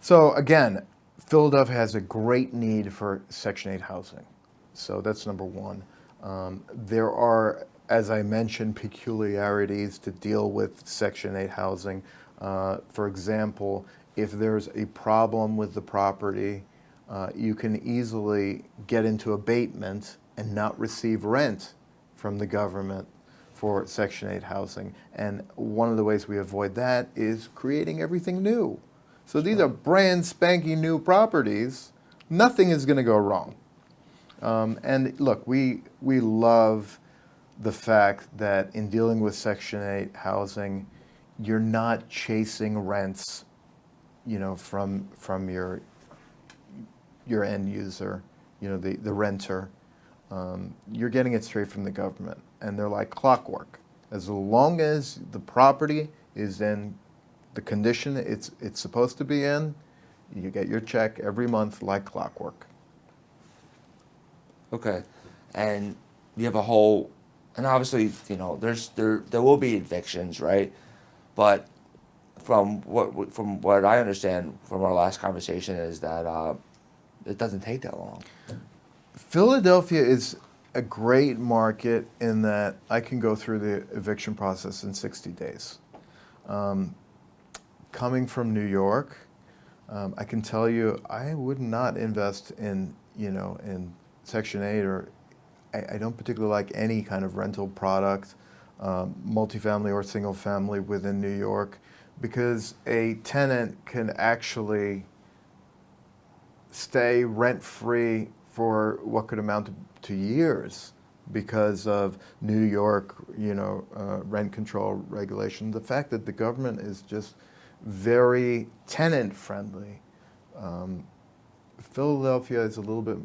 So again, Philadelphia has a great need for Section 8 housing. So that's number one. There are, as I mentioned, peculiarities to deal with Section 8 housing. For example, if there's a problem with the property, you can easily get into abatement and not receive rent from the government for Section 8 housing. And one of the ways we avoid that is creating everything new. So these are brand spanking new properties. Nothing is going to go wrong. And look, we love the fact that in dealing with Section 8 housing, you're not chasing rents, from your end user, the renter. You're getting it straight from the government, and they're like clockwork. As long as the property is in the condition it's supposed to be in, you get your check every month like clockwork. Okay, and you have a whole, and obviously, there will be evictions, right? But from what I understand from our last conversation is that it doesn't take that long. Philadelphia is a great market in that I can go through the eviction process in 60 days. Coming from New York, I can tell you I would not invest in Section 8, or I don't particularly like any kind of rental product, multifamily or single family within New York, because a tenant can actually stay rent-free for what could amount to years because of New York, rent control regulation. The fact that the government is just very tenant-friendly. Philadelphia is a little bit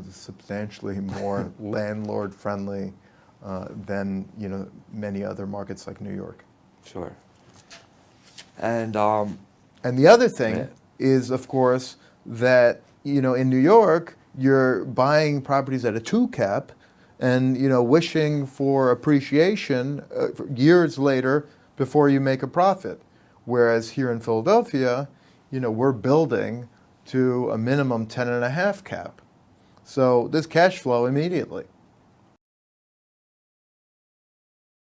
substantially more landlord-friendly than many other markets like New York. Sure. And the other thing is, of course, that in New York you're buying properties at a 2 cap, and wishing for appreciation years later before you make a profit. Whereas here in Philadelphia, we're building to a minimum 10.5 cap. So there's cash flow immediately.